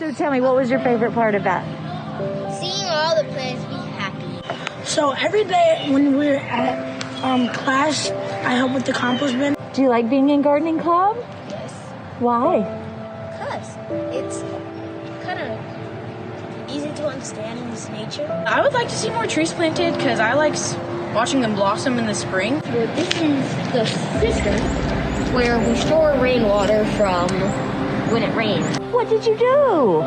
So tell me, what was your favorite part of that? Seeing all the plants be happy. So every day when we're at class, I help with the compost bin. Do you like being in gardening club? Yes. Why? Because it's kind of easy to understand in this nature. I would like to see more trees planted because I like watching them blossom in the spring. Well, this is the cistern where we store rainwater from when it rains. What did you do?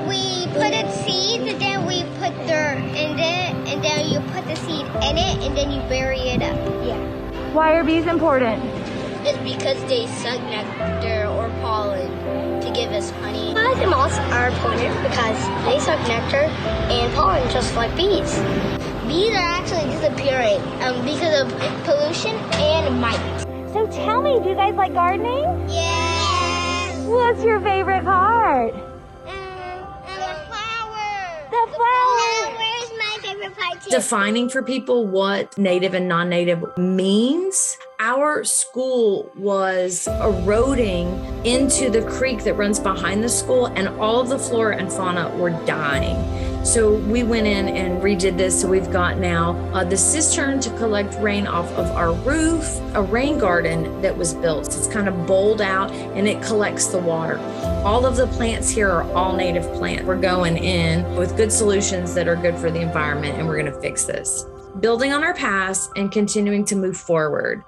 We put in seeds and then we put dirt in it and then you put the seed in it and then you bury it up. Yeah. Why are bees important? It's because they suck nectar or pollen to give us honey. Flies and moths are important because they suck nectar and pollen just like bees. Bees are actually disappearing because of pollution and mites. So tell me, do you guys like gardening? Yes! What's your favorite part? The flowers! The flowers! Flowers is my favorite part too. Defining for people what native and non-native means. Our school was eroding into the creek that runs behind the school, and all of the flora and fauna were dying. So we went in and redid this. So we've got now the cistern to collect rain off of our roof, a rain garden that was built. So it's kind of bowled out and it collects the water. All of the plants here are all native plants. We're going in with good solutions that are good for the environment, and we're going to fix this. Building on our past and continuing to move forward.